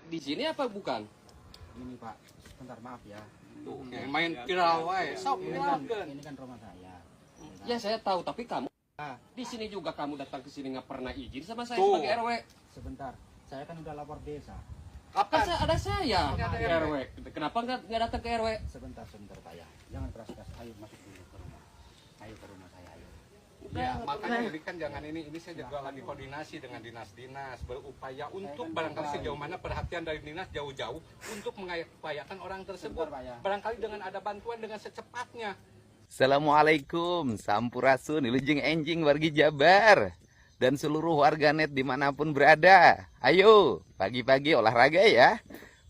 Di sini apa bukan? Ini Pak, sebentar maaf ya. Tuh, main viral wae. Sok Ini kan rumah saya. Ya saya tahu, tapi kamu di sini juga kamu datang ke sini nggak pernah izin sama saya sebagai RW. Sebentar, saya kan udah lapor desa. Kan ada saya RW. Kenapa nggak datang ke RW? Sebentar Pak ya. Jangan keras-keras. Ayo masuk dulu ke rumah. Ayo ke rumah saya, ayo. Ya, makanya ini kan jangan ini saya juga lagi koordinasi dengan dinas-dinas, berupaya untuk barangkali sejauh mana perhatian dari dinas jauh-jauh untuk mengupayakan orang tersebut. Barangkali dengan ada bantuan dengan secepatnya. Assalamualaikum, sampurasun, ilujeng enjing wargi Jabar dan seluruh warganet dimanapun berada. Ayo, pagi-pagi olahraga ya.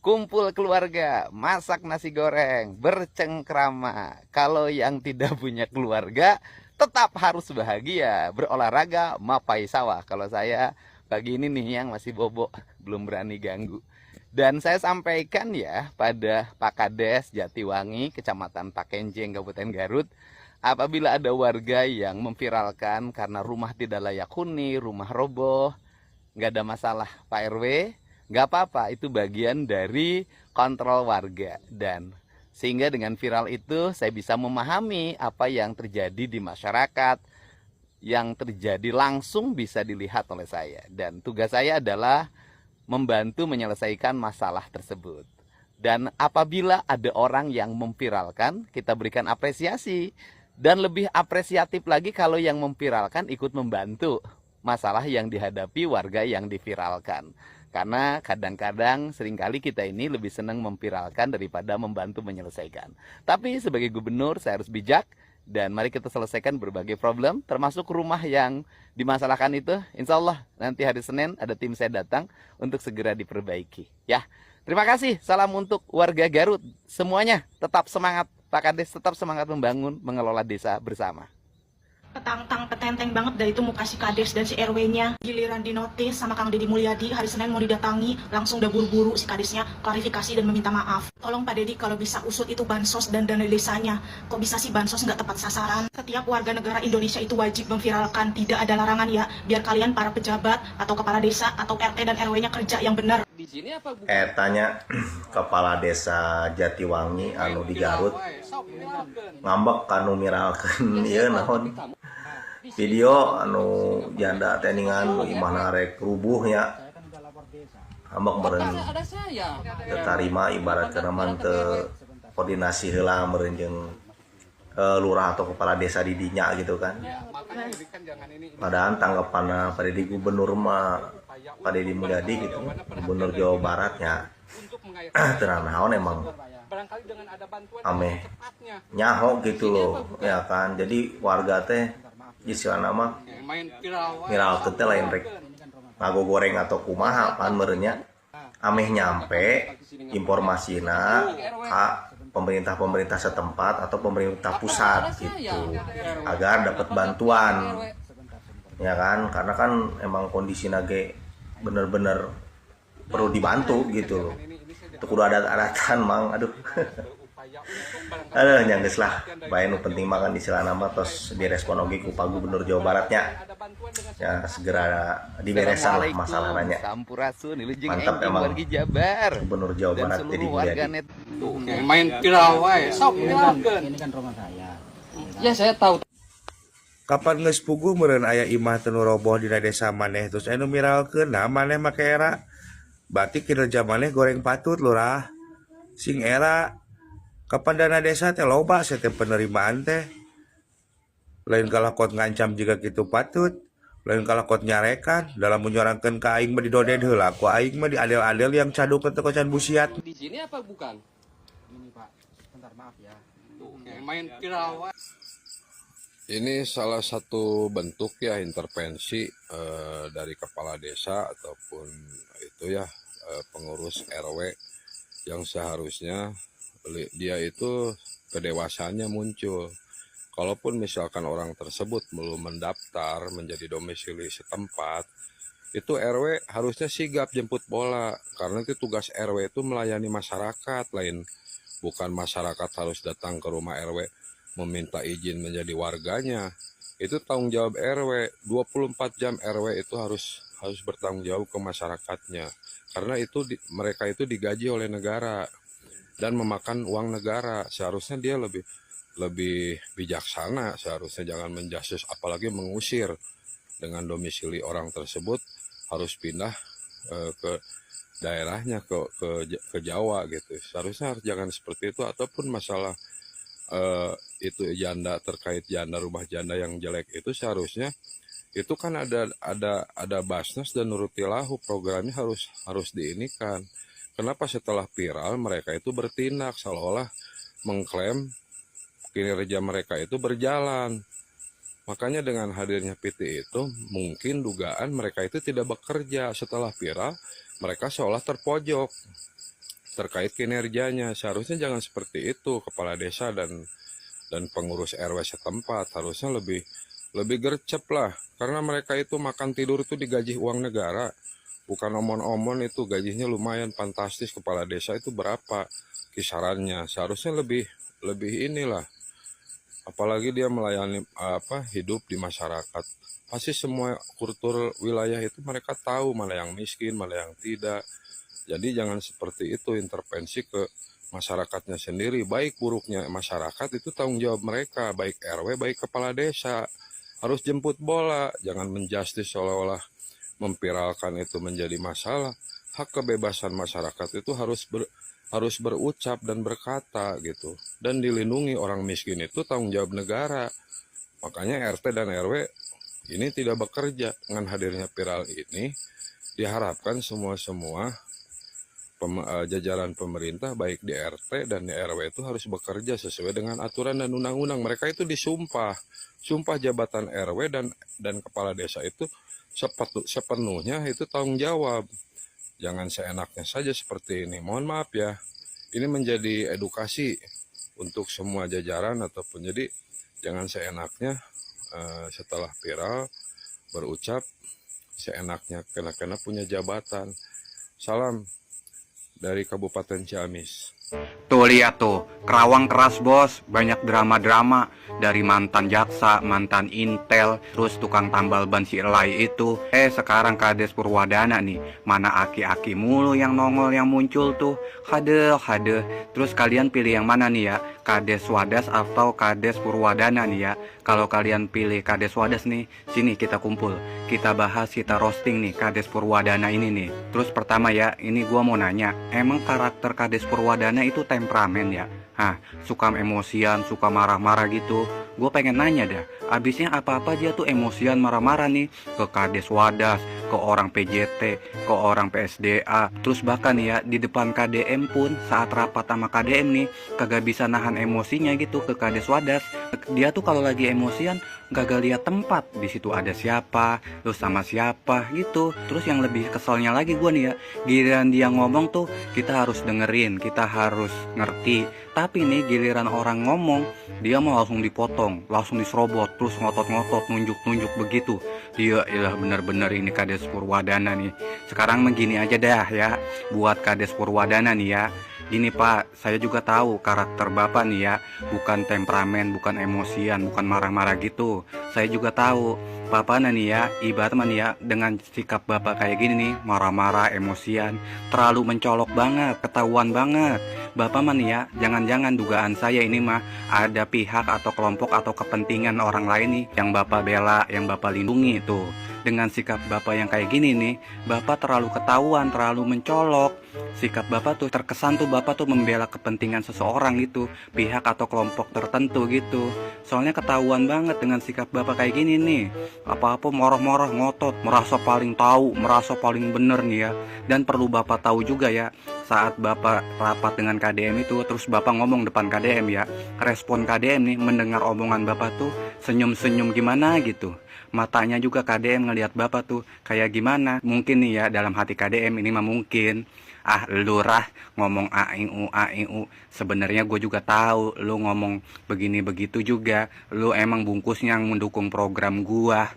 Kumpul keluarga, masak nasi goreng, bercengkrama. Kalau yang tidak punya keluarga, tetap harus bahagia, berolahraga, mapai sawah. Kalau saya pagi ini nih yang masih bobo, belum berani ganggu. Dan saya sampaikan ya pada Pak Kades Jatiwangi, Kecamatan Pakenjeng, Kabupaten Garut, apabila ada warga yang memviralkan karena rumah tidak layak huni, rumah roboh, nggak ada masalah Pak RW, nggak apa-apa, itu bagian dari kontrol warga. Dan sehingga dengan viral itu saya bisa memahami apa yang terjadi di masyarakat, yang terjadi langsung bisa dilihat oleh saya. Dan tugas saya adalah membantu menyelesaikan masalah tersebut. Dan apabila ada orang yang memviralkan, kita berikan apresiasi. Dan lebih apresiatif lagi kalau yang memviralkan ikut membantu masalah yang dihadapi warga yang diviralkan. Karena kadang-kadang seringkali kita ini lebih senang memviralkan daripada membantu menyelesaikan. Tapi sebagai gubernur saya harus bijak. Dan mari kita selesaikan berbagai problem, termasuk rumah yang dimasalahkan itu. Insya Allah nanti hari Senin ada tim saya datang untuk segera diperbaiki. Ya, terima kasih. Salam untuk warga Garut. Semuanya tetap semangat. Pak Kades tetap semangat membangun, mengelola desa bersama. Petantang petenteng banget dari itu muka si Kades dan si RW-nya. Giliran dinotis sama Kang Deddy Mulyadi, hari Senin mau didatangi, langsung udah buru-buru si Kadesnya klarifikasi dan meminta maaf. Tolong Pak Deddy kalau bisa usut itu bansos dan dana desanya. Kok bisa sih bansos nggak tepat sasaran? Setiap warga negara Indonesia itu wajib memviralkan, tidak ada larangan ya. Biar kalian para pejabat atau kepala desa atau RT dan RW-nya kerja yang benar. Di sini apa bukan? Tanya kepala desa Jatiwangi anu di Garut ngambek kanu miralkeun ieu naon video anu janda teningan imahna rek rubuhnya ngambek meureun teu tarima ibaratkeun mah teu koordinasi heula meureun jeung lurah atau kepala desa di dinya gitu kan. Padahal tanggapan Pak Deddy Gubernur mah Pak Deddy Mulyadi gitu, Gubernur Jawa Baratnya tenang naon emang ameh nyaho gitu loh ya kan. Jadi warga teh istilahna mah viral teh lain rek ngago goreng atau kumaha pan merenya ameh nyampe informasina ka pemerintah setempat atau pemerintah pusat gitu agar dapat bantuan ya kan, karena kan emang kondisi nage bener-bener perlu dibantu gitu loh. Itu kudu adat-adatan mang, aduh. Aduh nyanggeus lah, bae nu penting makan di celana mah tos direspon oge ku Pak Gubernur Jawa Baratnya. Ya segera diberesan lah masalah nanya. Sampurasun, ilujeng Mantap enjing emang. wargi Jabar Gubernur Jawa dan Barat jadi seluruh Mulyadi. warganet. Main viral wae. Sok Ini kan rumah saya. Ya saya tahu. Kapan geus puguh meureun aya imah teu nu roboh dina desa maneh terus anu miralkeun nah maneh make era berarti kinerja maneh goreng patut lurah sing era kapan dana desa teh loba saya teh penerimaan teh lain kalakot ngancam juga kitu patut lain kalakot nyarekan dalam menyorangkeun ka aing mah didoded heula ku aing mah diadel-adel yang caduk teu kocan busiat. Di sini apa bukan? Ini Pak, sebentar maaf ya. Main viral wae. Ini salah satu bentuk ya intervensi dari kepala desa ataupun itu ya pengurus RW yang seharusnya dia itu kedewasaannya muncul. Kalaupun misalkan orang tersebut belum mendaftar menjadi domisili setempat, itu RW harusnya sigap jemput bola karena itu tugas RW itu melayani masyarakat lain, bukan masyarakat harus datang ke rumah RW meminta izin menjadi warganya. Itu tanggung jawab RW. 24 jam RW itu harus harus bertanggung jawab ke masyarakatnya. Karena itu mereka itu digaji oleh negara dan memakan uang negara. Seharusnya dia lebih bijaksana, seharusnya jangan menjasus apalagi mengusir. Dengan domisili orang tersebut harus pindah ke daerahnya ke Jawa gitu. Seharusnya jangan seperti itu. Ataupun masalah itu janda, terkait janda, rumah janda yang jelek itu, seharusnya itu kan ada Basnas dan Nurutilahu, programnya harus diinikan. Kenapa setelah viral mereka itu bertindak seolah-olah mengklaim kinerja mereka itu berjalan? Makanya dengan hadirnya PT itu, mungkin dugaan mereka itu tidak bekerja. Setelah viral, mereka seolah terpojok terkait kinerjanya. Seharusnya jangan seperti itu. Kepala desa dan pengurus RW setempat harusnya lebih gercep lah. Karena mereka itu makan tidur itu digaji uang negara. Bukan omon-omon, itu gajinya lumayan fantastis. Kepala desa itu berapa kisarannya? Seharusnya lebih inilah. Apalagi dia melayani hidup di masyarakat. Pasti semua kultur wilayah itu mereka tahu mana yang miskin, mana yang tidak. Jadi jangan seperti itu, intervensi ke masyarakatnya sendiri. Baik buruknya masyarakat itu tanggung jawab mereka, baik RW, baik kepala desa. Harus jemput bola, jangan menjustis seolah-olah memviralkan itu menjadi masalah. Hak kebebasan masyarakat itu harus berucap dan berkata gitu, dan dilindungi. Orang miskin itu tanggung jawab negara. Makanya RT dan RW ini tidak bekerja. Dengan hadirnya viral ini diharapkan semua jajaran pemerintah baik di RT dan di RW itu harus bekerja sesuai dengan aturan dan undang-undang. Mereka itu disumpah jabatan RW dan kepala desa itu sepenuhnya itu tanggung jawab. Jangan seenaknya saja seperti ini. Mohon maaf ya, ini menjadi edukasi untuk semua jajaran ataupun, jadi jangan seenaknya setelah viral berucap seenaknya kena punya jabatan. Salam dari Kabupaten Ciamis. Tuh lihat tuh, Kerawang keras bos, banyak drama-drama dari mantan jaksa, mantan intel, terus tukang tambal ban si Elai itu. Sekarang Kades Purwadana nih, mana aki-aki mulu yang nongol yang muncul tuh. Hade. Terus kalian pilih yang mana nih ya? Kades Wadas atau Kades Purwadana nih ya? Kalau kalian pilih Kades Wadas nih, sini kita kumpul, kita bahas, kita roasting nih Kades Purwadana ini nih. Terus pertama ya, ini gua mau nanya, emang karakter Kades Purwadana itu temperamen ya? Suka emosian, suka marah-marah gitu. Gue pengen nanya dah, abisnya apa-apa dia tuh emosian, marah-marah nih ke Kades Wadas, ke orang PJT, ke orang PSDA. Terus bahkan ya di depan KDM pun saat rapat sama KDM nih kagak bisa nahan emosinya gitu ke Kades Wadas. Dia tuh kalau lagi emosian gak lihat tempat, di situ ada siapa, terus sama siapa gitu. Terus yang lebih keselnya lagi gue nih ya, giliran dia ngomong tuh kita harus dengerin, kita harus ngerti. Tapi nih giliran orang ngomong, dia mau langsung dipotong, langsung diserobot, terus ngotot-ngotot, nunjuk-nunjuk begitu. Dia ilah bener-bener ini Kades Purwadana nih. Sekarang begini aja dah ya, buat Kades Purwadana nih ya. Gini Pak, saya juga tahu karakter Bapak nih ya, bukan temperamen, bukan emosian, bukan marah-marah gitu. Saya juga tahu Bapak nih ya, ibarat nih ya, dengan sikap Bapak kayak gini nih, marah-marah, emosian, terlalu mencolok banget, ketahuan banget. Bapak nih ya, jangan-jangan dugaan saya ini mah ada pihak atau kelompok atau kepentingan orang lain nih yang Bapak bela, yang Bapak lindungi tuh. Dengan sikap Bapak yang kayak gini nih, Bapak terlalu ketahuan, terlalu mencolok. Sikap Bapak tuh terkesan tuh Bapak tuh membela kepentingan seseorang gitu, pihak atau kelompok tertentu gitu. Soalnya ketahuan banget dengan sikap Bapak kayak gini nih. Apa-apa marah-marah, ngotot, merasa paling tahu, merasa paling bener nih ya. Dan perlu Bapak tahu juga ya, saat Bapak rapat dengan KDM itu, terus Bapak ngomong depan KDM ya, respon KDM nih mendengar omongan Bapak tuh senyum-senyum gimana gitu. Matanya juga KDM ngelihat Bapak tuh kayak gimana. Mungkin nih ya dalam hati KDM ini mah mungkin, lurah ngomong AIU. Sebenarnya gue juga tahu lu ngomong begini begitu juga. Lu emang bungkusnya yang mendukung program gua,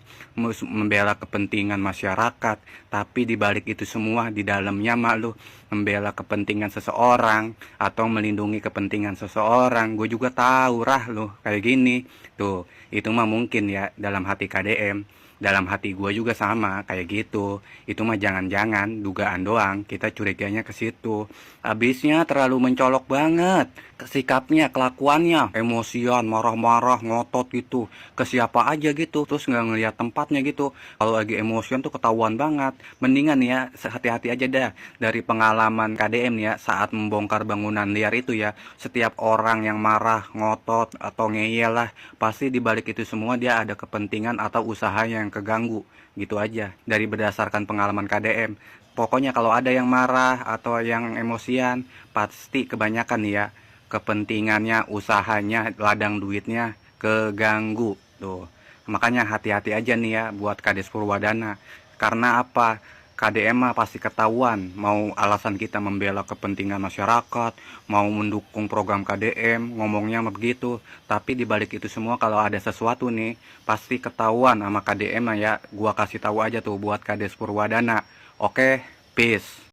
membela kepentingan masyarakat. Tapi dibalik itu semua, di dalamnya mah lu membela kepentingan seseorang atau melindungi kepentingan seseorang. Gue juga tahu lu kayak gini. Tuh, itu mah mungkin ya dalam hati KDM. Dalam hati gue juga sama kayak gitu. Itu mah jangan-jangan dugaan doang, kita curiganya ke situ. Abisnya terlalu mencolok banget, sikapnya, kelakuannya, emosian, marah-marah, ngotot gitu, ke siapa aja gitu, terus nggak ngeliat tempatnya gitu. Kalau lagi emosian tuh ketahuan banget. Mendingan ya, hati-hati aja dah. Dari pengalaman KDM ya, saat membongkar bangunan liar itu ya, setiap orang yang marah, ngotot, atau ngeyel lah, pasti dibalik itu semua dia ada kepentingan atau usaha yang keganggu. Gitu aja, dari berdasarkan pengalaman KDM. Pokoknya kalau ada yang marah atau yang emosian, pasti kebanyakan ya, kepentingannya, usahanya, ladang duitnya keganggu tuh. Makanya hati-hati aja nih ya buat Kades Purwadana. Karena apa? KDM mah pasti ketahuan mau alasan kita membela kepentingan masyarakat, mau mendukung program KDM, ngomongnya mah begitu. Tapi dibalik itu semua kalau ada sesuatu nih, pasti ketahuan sama KDM mah ya. Gua kasih tahu aja tuh buat Kades Purwadana. Oke, peace.